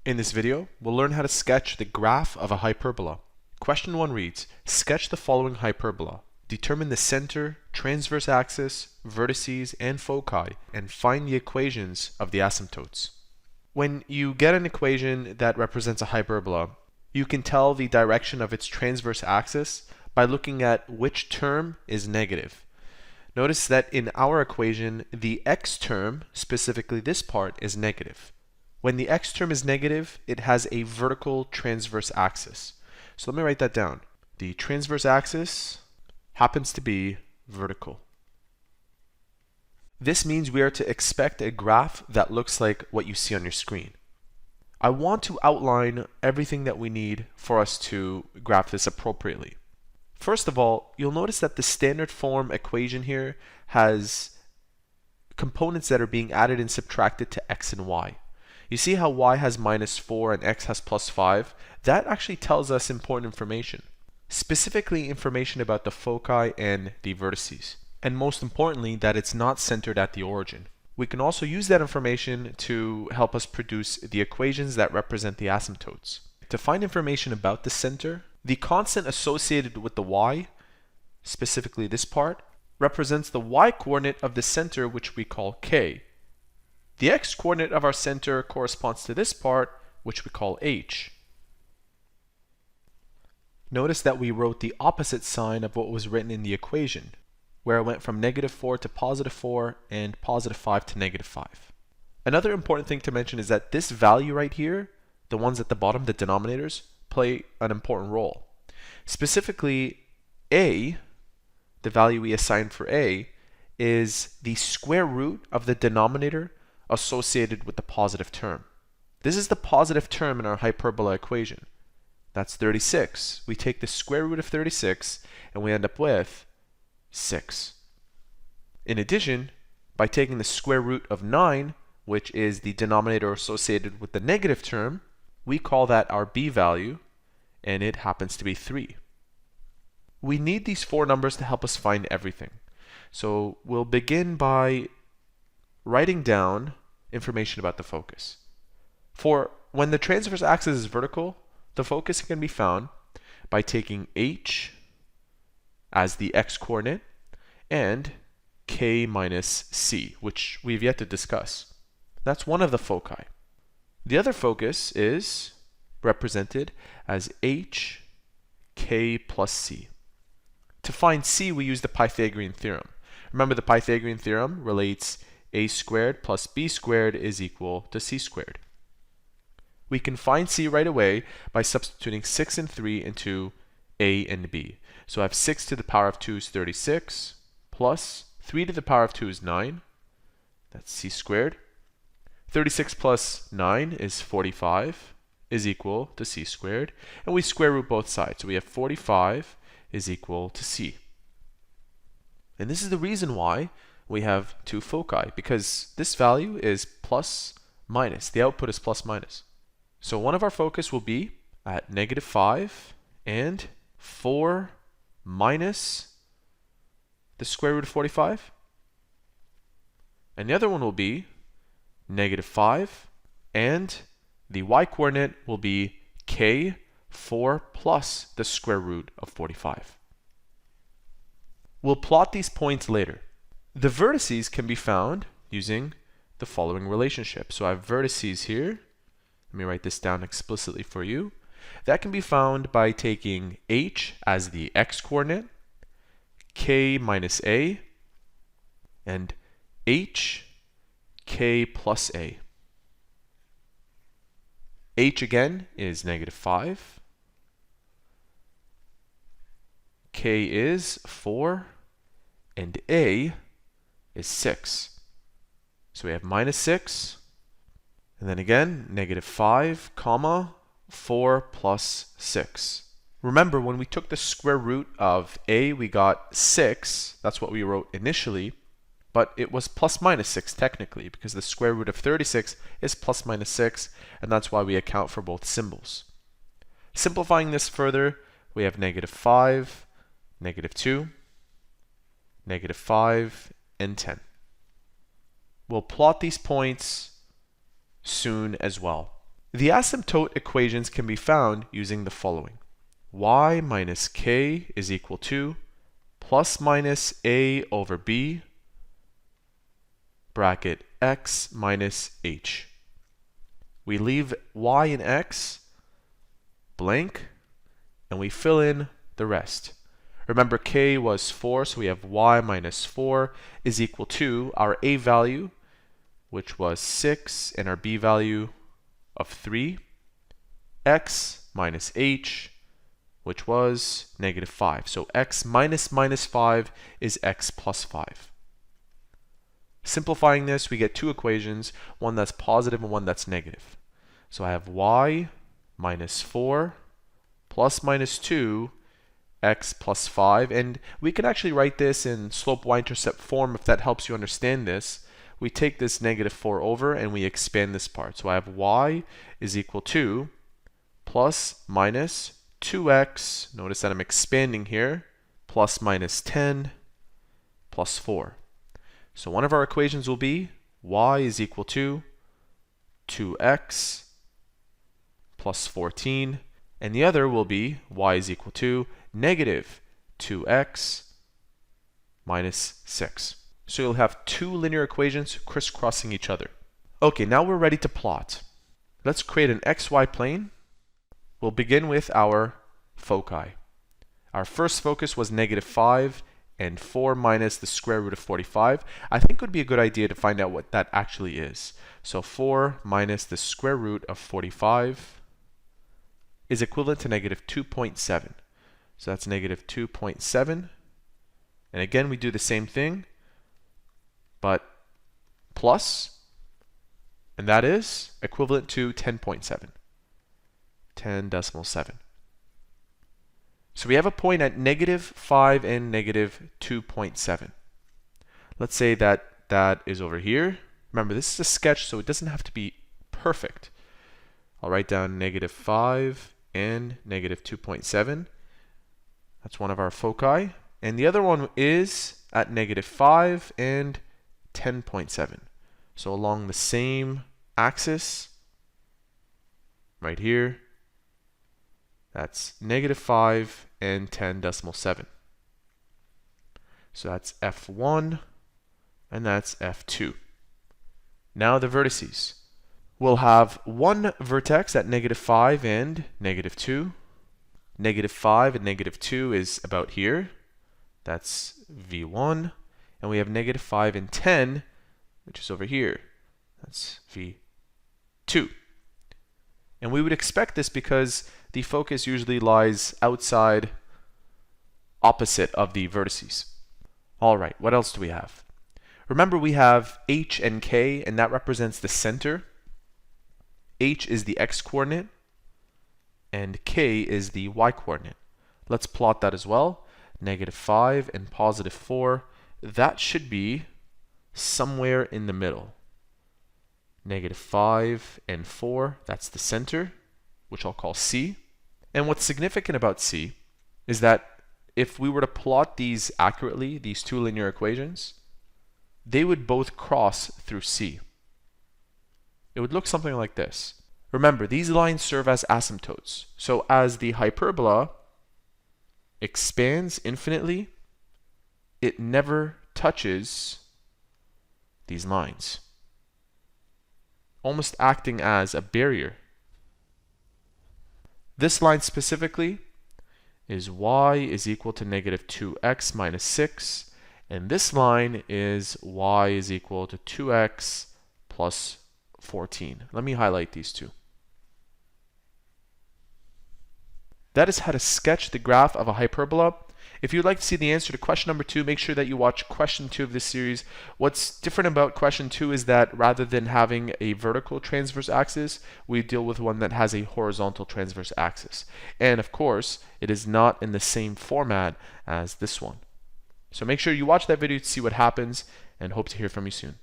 In this video, we'll learn how to sketch the graph of a hyperbola. Question 1 reads, sketch the following hyperbola. Determine the center, transverse axis, vertices, and foci, and find the equations of the asymptotes. When you get an equation that represents a hyperbola, you can tell the direction of its transverse axis by looking at which term is negative. Notice that in our equation, the x term, specifically this part, is negative. When the x term is negative, it has a vertical transverse axis. So let me write that down. The transverse axis happens to be vertical. This means we are to expect a graph that looks like what you see on your screen. I want to outline everything that we need for us to graph this appropriately. First of all, you'll notice that the standard form equation here has components that are being added and subtracted to x and y. You see how y has -4 and x has +5? That actually tells us important information. Specifically information about the foci and the vertices. And most importantly, that it's not centered at the origin. We can also use that information to help us produce the equations that represent the asymptotes. To find information about the center, the constant associated with the y, specifically this part, represents the y-coordinate of the center, which we call k. The x-coordinate of our center corresponds to this part, which we call h. Notice that we wrote the opposite sign of what was written in the equation, where it went from -4 to +4 and +5 to -5. Another important thing to mention is that this value right here, the ones at the bottom, the denominators, play an important role. Specifically, a, the value we assign for a, is the square root of the denominator associated with the positive term. This is the positive term in our hyperbola equation. That's 36. We take the square root of 36 and we end up with 6. In addition, by taking the square root of 9, which is the denominator associated with the negative term, we call that our b value, and it happens to be 3. We need these 4 numbers to help us find everything. So we'll begin by writing down information about the focus. For when the transverse axis is vertical, the focus can be found by taking h as the x-coordinate and k minus c, which we've yet to discuss. That's one of the foci. The other focus is represented as h k plus c. To find c, we use the Pythagorean theorem. Remember, the Pythagorean theorem relates a squared plus b squared is equal to c squared. We can find c right away by substituting 6 and 3 into a and b. So I have 6 to the power of 2 is 36, plus 3 to the power of 2 is 9. That's c squared. 36 plus 9 is 45, is equal to c squared. And we square root both sides. So we have 45 is equal to c. And this is the reason why we have 2 foci, because this value is plus minus. The output is plus minus. So one of our focus will be at -5 and 4 minus the square root of 45. And the other one will be -5 and the y-coordinate will be k 4 plus the square root of 45. We'll plot these points later. The vertices can be found using the following relationship. So I have vertices here. Let me write this down explicitly for you. That can be found by taking h as the x-coordinate, k minus a, and h, k plus a. H again is -5. K is 4, and a is 6. So we have -6, and then again, -5, comma, 4 plus 6. Remember, when we took the square root of a, we got 6. That's what we wrote initially, but it was plus minus 6 technically, because the square root of 36 is plus minus 6, and that's why we account for both symbols. Simplifying this further, we have -5, -2, -5, and 10. We'll plot these points soon as well. The asymptote equations can be found using the following. Y minus k is equal to plus minus a over b bracket x minus h. We leave y and x blank, and we fill in the rest. Remember, k was 4, so we have y minus 4 is equal to our a value, which was 6, and our b value of 3, x minus h, which was negative 5. So x minus minus 5 is x plus 5. Simplifying this, we get two equations, one that's positive and one that's negative. So I have y minus 4 plus minus 2 x plus 5, and we can actually write this in slope y-intercept form if that helps you understand this. We take this negative 4 over and we expand this part. So I have y is equal to plus minus 2x, notice that I'm expanding here, plus minus 10 plus 4. So one of our equations will be y is equal to 2x plus 14, and the other will be y is equal to negative 2x minus 6. So you'll have two linear equations crisscrossing each other. Okay, now we're ready to plot. Let's create an xy plane. We'll begin with our foci. Our first focus was negative 5 and 4 minus the square root of 45. I think it would be a good idea to find out what that actually is. So 4 minus the square root of 45 is equivalent to negative 2.7. So that's negative 2.7. And again, we do the same thing, but plus, and that is equivalent to 10.7. 10.7. So we have a point at negative 5 and negative 2.7. Let's say that that is over here. Remember, this is a sketch, so it doesn't have to be perfect. I'll write down negative 5 and negative 2.7. That's one of our foci. And the other one is at negative 5 and 10.7. So along the same axis, right here, that's negative 5 and 10.7. So that's F1 and that's F2. Now the vertices. We'll have one vertex at negative 5 and negative 2. Negative 5 and negative 2 is about here. That's V1. And we have negative 5 and 10, which is over here. That's V2. And we would expect this because the focus usually lies outside, opposite of the vertices. All right, what else do we have? Remember, we have h and k, and that represents the center. H is the x-coordinate, and k is the y-coordinate. Let's plot that as well. Negative 5 and positive 4. That should be somewhere in the middle. Negative 5 and 4, that's the center, which I'll call C. And what's significant about C is that if we were to plot these accurately, these two linear equations, they would both cross through C. It would look something like this. Remember, these lines serve as asymptotes. So as the hyperbola expands infinitely, it never touches these lines, almost acting as a barrier. This line specifically is y is equal to negative 2x minus 6, and this line is y is equal to 2x plus 14. Let me highlight these two. That is how to sketch the graph of a hyperbola. If you'd like to see the answer to question number 2, make sure that you watch question 2 of this series. What's different about question 2 is that rather than having a vertical transverse axis, we deal with one that has a horizontal transverse axis. And of course, it is not in the same format as this one. So make sure you watch that video to see what happens, and hope to hear from you soon.